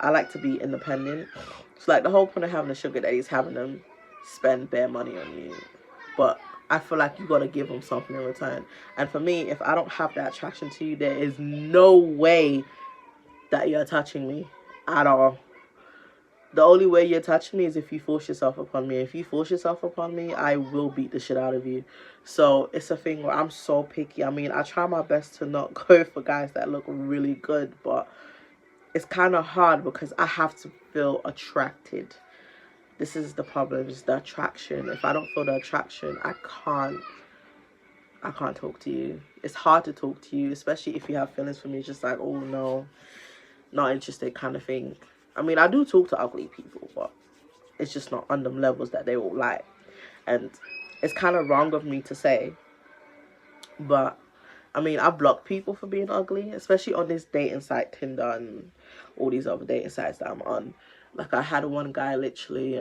I like to be independent. So like the whole point of having a sugar daddy is having them spend bare money on you. But I feel like you gotta give them something in return. And for me, if I don't have that attraction to you, there is no way that you're touching me at all. The only way you're touching me is if you force yourself upon me. If you force yourself upon me, I will beat the shit out of you. So it's a thing where I'm so picky. I mean, I try my best to not go for guys that look really good, but it's kind of hard because I have to feel attracted. This is the problem, is the attraction. If I don't feel the attraction, I can't talk to you. It's hard to talk to you, especially if you have feelings for me. It's just like, oh no, not interested kind of thing. I mean, I do talk to ugly people, but it's just not on them levels that they all like. And it's kind of wrong of me to say, but I mean, I block people for being ugly, especially on this dating site, Tinder, and all these other dating sites that I'm on. Like, I had one guy literally,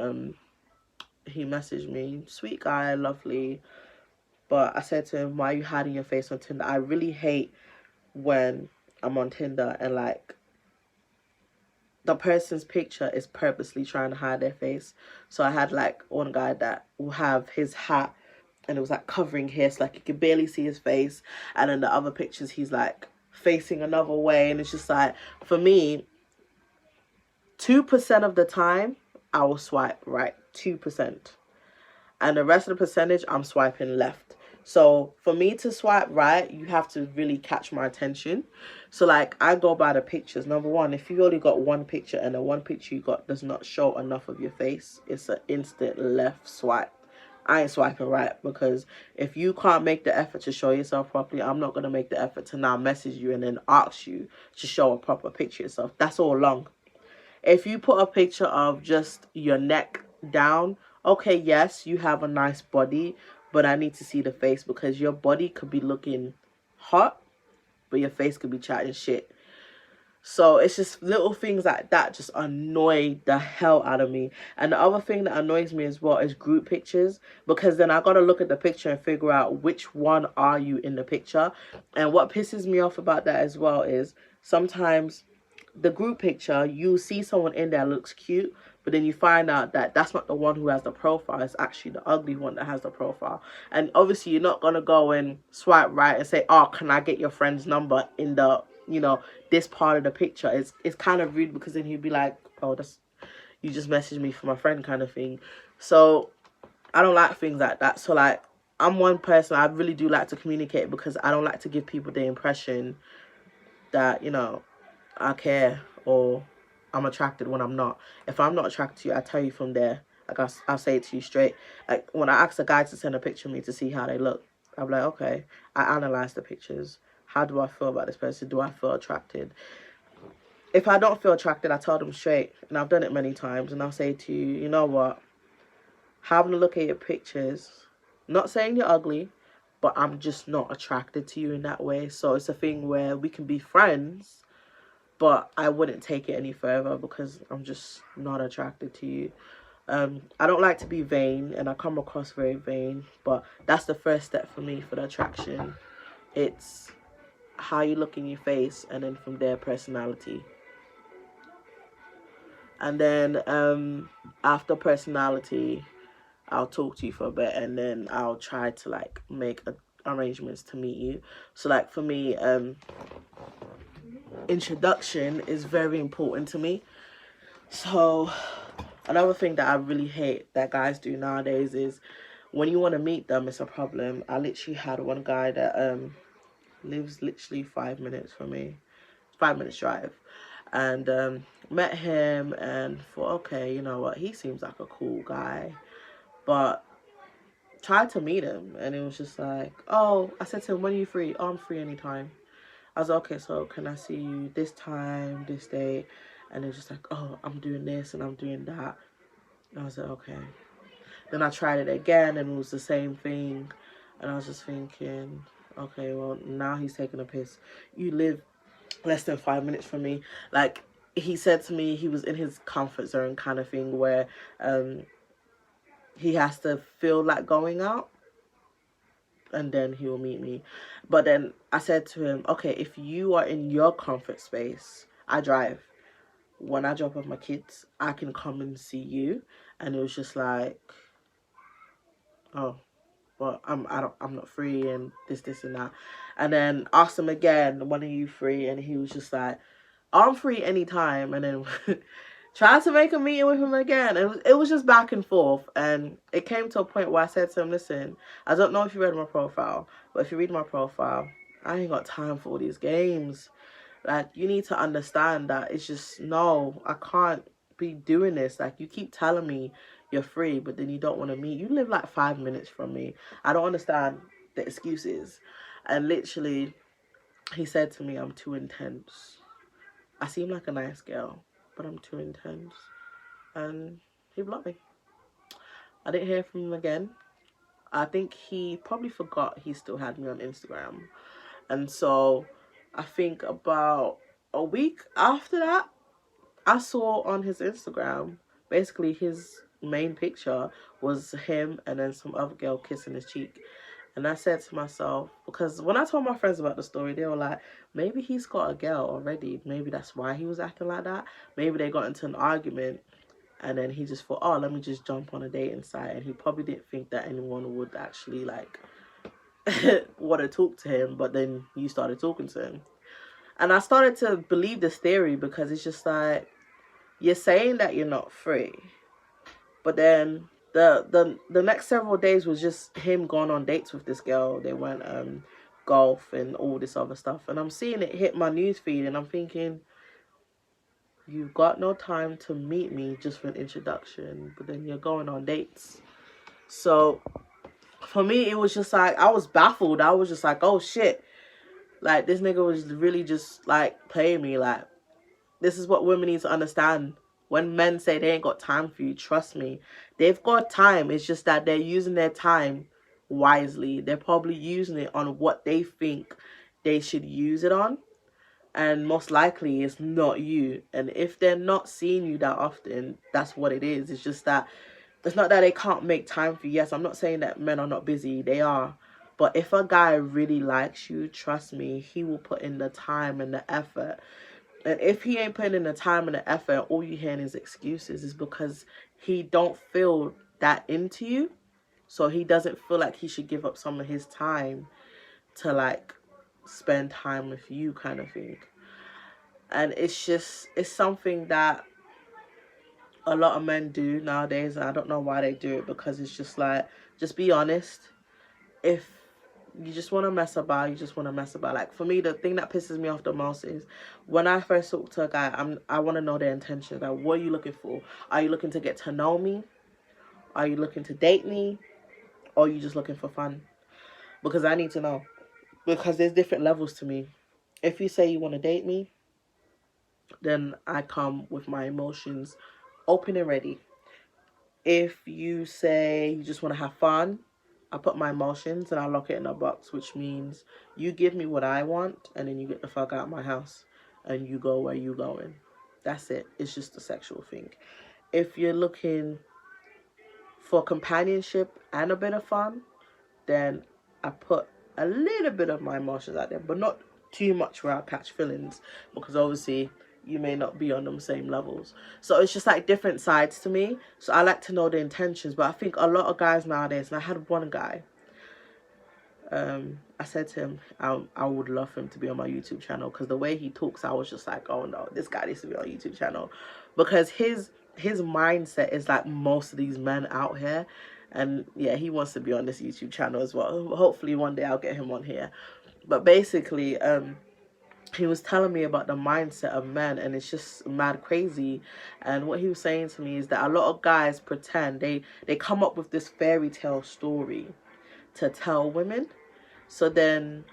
he messaged me, sweet guy, lovely, but I said to him, why are you hiding your face on Tinder? I really hate when I'm on Tinder and like the person's picture is purposely trying to hide their face. So I had like one guy that will have his hat and it was like covering here, so like you could barely see his face, and in the other pictures he's like facing another way, and it's just like, for me, 2% of the time I will swipe right, 2%, and the rest of the percentage I'm swiping left. So for me to swipe right, you have to really catch my attention. So like, I go by the pictures. Number one, if you only got one picture and the one picture you got does not show enough of your face, it's an instant left swipe. I ain't swiping right, because if you can't make the effort to show yourself properly, I'm not going to make the effort to now message you and then ask you to show a proper picture of yourself. That's all long. If you put a picture of just your neck down, okay, yes, you have a nice body, but I need to see the face, because your body could be looking hot, but your face could be chatting shit. So it's just little things like that just annoy the hell out of me. And the other thing that annoys me as well is group pictures, because then I got to look at the picture and figure out which one are you in the picture. And what pisses me off about that as well is sometimes the group picture, you see someone in there looks cute, but then you find out that that's not the one who has the profile. It's actually the ugly one that has the profile. And obviously you're not going to go and swipe right and say, oh, can I get your friend's number in the, you know, this part of the picture. It's kind of rude, because then he'd be like, oh, that's, you just messaged me for my friend kind of thing. So I don't like things like that. So like, I'm one person, I really do like to communicate, because I don't like to give people the impression that, you know, I care or I'm attracted when I'm not. If I'm not attracted to you, I tell you from there. Like, I'll say it to you straight. Like, when I ask a guy to send a picture of me to see how they look, I'm like, okay, I analyze the pictures. How do I feel about this person? Do I feel attracted? If I don't feel attracted, I tell them straight. And I've done it many times. And I'll say to you, you know what? Having a look at your pictures, not saying you're ugly, but I'm just not attracted to you in that way. So it's a thing where we can be friends, but I wouldn't take it any further, because I'm just not attracted to you. I don't like to be vain, and I come across very vain, but that's the first step for me for the attraction. It's how you look in your face, and then from there, personality. And then after personality, I'll talk to you for a bit, and then I'll try to like make arrangements to meet you. So like for me, introduction is very important to me. So another thing that I really hate that guys do nowadays is when you want to meet them, it's a problem. I literally had one guy that lives literally 5 minutes from me, 5 minutes drive, and met him and thought, okay, you know what, he seems like a cool guy, but tried to meet him, and it was just like, oh, I said to him, when are you free? Oh, I'm free anytime. I was like, okay, so can I see you this time, this day? And it was just like, oh, I'm doing this and I'm doing that. And I was like, okay. Then I tried it again, and it was the same thing. And I was just thinking, okay, well, now he's taking a piss. You live less than 5 minutes from me. Like, he said to me he was in his comfort zone kind of thing, where he has to feel like going out, and then he will meet me. But then I said to him, okay, if you are in your comfort space, I drive. when I drop off my kids, I can come and see you. And it was just like, oh, but I'm not free, and this and that. And then asked him again, when are you free? And he was just like, I'm free anytime. And then tried to make a meeting with him again. It was just back and forth. And it came to a point where I said to him, listen, I don't know if you read my profile, but if you read my profile, I ain't got time for all these games. Like, you need to understand that it's just, no, I can't be doing this. Like, you keep telling me you're free, but then you don't want to meet. You live like 5 minutes from me. I don't understand the excuses. And literally, he said to me, I'm too intense. I seem like a nice girl, but I'm too intense. And he blocked me. I didn't hear from him again. I think he probably forgot he still had me on Instagram. And so I think about a week after that, I saw on his Instagram, basically his main picture was him and then some other girl kissing his cheek. And I said to myself, because when I told my friends about the story, they were like, maybe he's got a girl already. Maybe that's why he was acting like that. Maybe they got into an argument and then he just thought, oh, let me just jump on a dating site. And he probably didn't think that anyone would actually like want to talk to him. But then you started talking to him. And I started to believe this theory because it's just like, you're saying that you're not free. But then the next several days was just him going on dates with this girl. They went golf and all this other stuff. And I'm seeing it hit my newsfeed and I'm thinking, you've got no time to meet me just for an introduction, but then you're going on dates. So for me, it was just like, I was baffled. I was just like, oh shit. Like, this nigga was really just like playing me. Like, this is what women need to understand. When men say they ain't got time for you, trust me, they've got time. It's just that they're using their time wisely. They're probably using it on what they think they should use it on. And most likely it's not you. And if they're not seeing you that often, that's what it is. It's just that it's not that they can't make time for you. Yes, I'm not saying that men are not busy. They are. But if a guy really likes you, trust me, he will put in the time and the effort. And if he ain't putting in the time and the effort, all you hearing is excuses, is because he don't feel that into you. So he doesn't feel like he should give up some of his time to like spend time with you, kind of thing. And it's something that a lot of men do nowadays, and I don't know why they do it, because it's just like, just be honest. If you just want to mess about, you just want to mess about. Like, for me, the thing that pisses me off the most is when I first talk to a guy, I want to know their intentions. Like, what are you looking for? Are you looking to get to know me? Are you looking to date me? Or are you just looking for fun? Because I need to know. Because there's different levels to me. If you say you want to date me, then I come with my emotions open and ready. If you say you just want to have fun, I put my emotions and I lock it in a box, which means you give me what I want and then you get the fuck out of my house and you go where you going. That's it. It's just a sexual thing. If you're looking for companionship and a bit of fun, then I put a little bit of my emotions out there, but not too much where I catch feelings, because obviously you may not be on them same levels. So it's just like different sides to me. So I like to know the intentions. But I think a lot of guys nowadays, and I had one guy, I said to him, I would love him to be on my YouTube channel, because the way he talks, I was just like, oh no, this guy needs to be on YouTube channel, because his mindset is like most of these men out here. And yeah, he wants to be on this YouTube channel as well. Hopefully one day I'll get him on here. But basically, he was telling me about the mindset of men, and it's just mad crazy. And what he was saying to me is that a lot of guys pretend, they come up with this fairy tale story to tell women, so then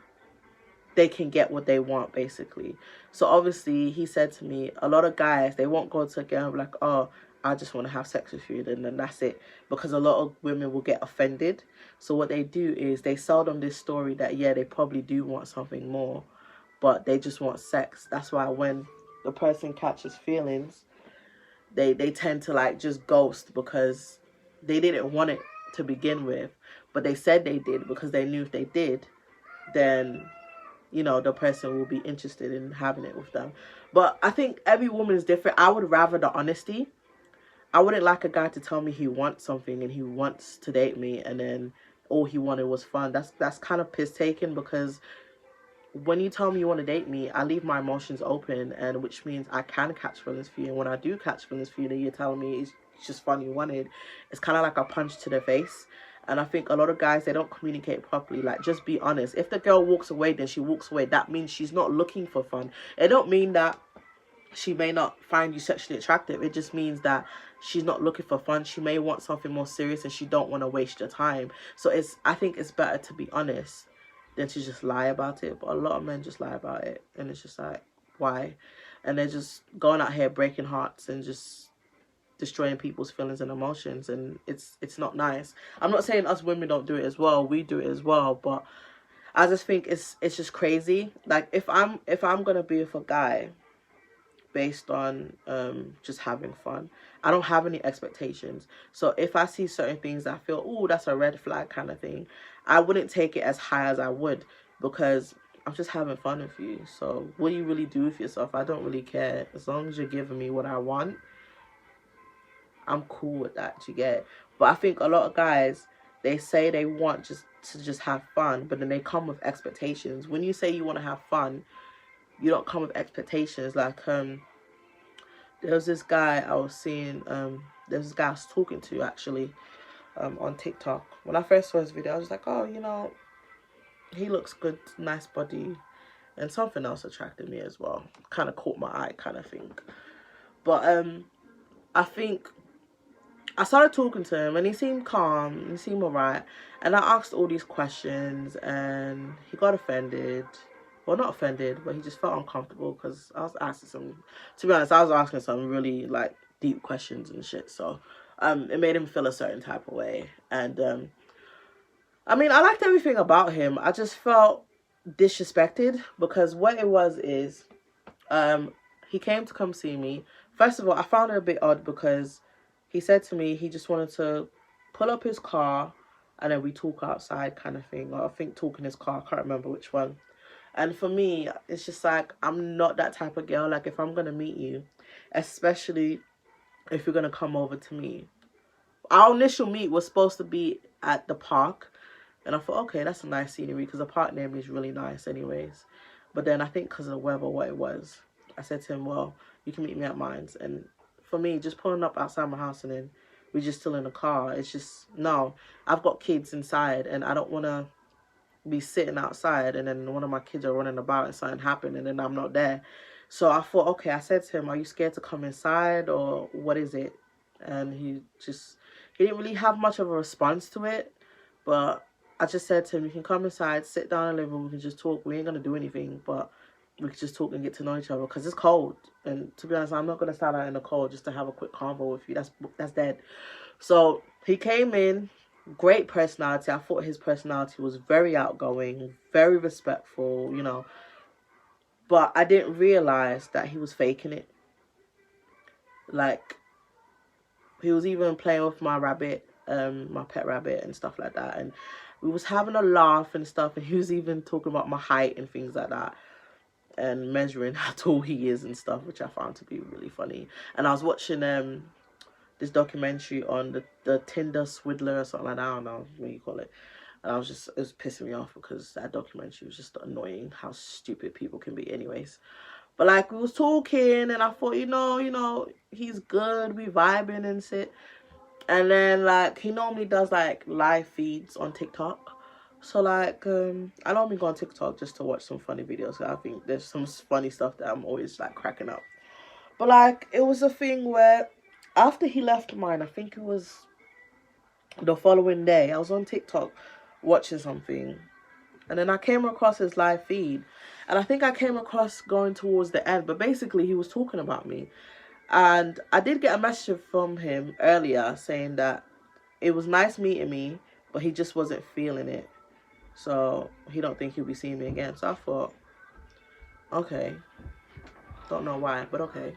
they can get what they want, basically. So obviously, he said to me, a lot of guys, they won't go to a girl like, oh, I just want to have sex with you, and then that's it. Because a lot of women will get offended. So what they do is they sell them this story that, yeah, they probably do want something more, but they just want sex. That's why when the person catches feelings, they tend to like just ghost, because they didn't want it to begin with, but they said they did because they knew if they did, then you know, the person will be interested in having it with them. But I think every woman is different. I would rather the honesty. I wouldn't like a guy to tell me he wants something and he wants to date me, and then all he wanted was fun. That's kind of piss taking, because when you tell me you want to date me, I leave my emotions open, and which means I can catch feelings for you. And when I do catch feelings for you, then you're telling me it's just fun you wanted. It's kind of like a punch to the face. And I think a lot of guys, they don't communicate properly. Like, just be honest. If the girl walks away, then she walks away. That means she's not looking for fun. It don't mean that she may not find you sexually attractive. It just means that she's not looking for fun. She may want something more serious, and she don't want to waste your time. So I think it's better to be honest than to just lie about it. But a lot of men just lie about it, and it's just like, why? And they're just going out here breaking hearts and just destroying people's feelings and emotions, and it's not nice. I'm not saying us women don't do it as well. We do it as well, but I just think it's just crazy. Like, if I'm gonna be with a guy based on just having fun, I don't have any expectations. So if I see certain things that I feel, oh, that's a red flag kind of thing, I wouldn't take it as high as I would, because I'm just having fun with you. So what do you really do with yourself? I don't really care. As long as you're giving me what I want, I'm cool with that, you get. But I think a lot of guys, they say they want just have fun, but then they come with expectations. When you say you want to have fun, you don't come with expectations. Like, there was this guy I was seeing, there's this guy I was talking to, actually, on TikTok. When I first saw his video, I was like, oh, you know, he looks good, nice body. And something else attracted me as well. Kind of caught my eye, kind of thing. But I think I started talking to him, and he seemed calm, he seemed alright. And I asked all these questions, and he got offended. Well, not offended, but he just felt uncomfortable, because I was asking some, to be honest, I was asking some really, like, deep questions and shit. So it made him feel a certain type of way. And I mean, I liked everything about him. I just felt disrespected, because what it was is, he came to come see me. First of all, I found it a bit odd, because he said to me he just wanted to pull up his car and then we talk outside, kind of thing. Or I think talk in his car, I can't remember which one. And for me, it's just like, I'm not that type of girl. Like, if I'm going to meet you, especially if you're going to come over to me. Our initial meet was supposed to be at the park. And I thought, okay, that's a nice scenery, because the park near me is really nice anyways. But then I think because of the weather, what it was, I said to him, well, you can meet me at mine's. And for me, just pulling up outside my house and then we just still in the car, it's just, no. I've got kids inside, and I don't want to be sitting outside and then one of my kids are running about and something happened and then I'm not there. So I thought, okay, I said to him, are you scared to come inside, or what is it? And he didn't really have much of a response to it. But I just said to him, you can come inside, sit down in the living room, we can just talk. We ain't going to do anything, but we can just talk and get to know each other, because it's cold. And to be honest, I'm not going to stand out in the cold just to have a quick convo with you. That's dead. So he came in, great personality. I thought his personality was very outgoing, very respectful, you know. But I didn't realize that he was faking it. Like, he was even playing with my rabbit, my pet rabbit and stuff like that. And we was having a laugh and stuff. And he was even talking about my height and things like that, and measuring how tall he is and stuff, which I found to be really funny. And I was watching this documentary on the Tinder Swindler or something like that. I don't know what you call it. And it was pissing me off, because that documentary was just annoying, how stupid people can be anyways. But like, we was talking and I thought, you know, he's good, we vibing and shit. And then like, he normally does like live feeds on TikTok. So like, I normally go on TikTok just to watch some funny videos. I think there's some funny stuff that I'm always like cracking up. But like, it was a thing where after he left mine, I think it was the following day, I was on TikTok watching something, and then I came across his live feed, and I think I came across going towards the end, but basically he was talking about me. And I did get a message from him earlier saying that it was nice meeting me, but he just wasn't feeling it, so he don't think he'll be seeing me again. So I thought, okay, don't know why, but okay.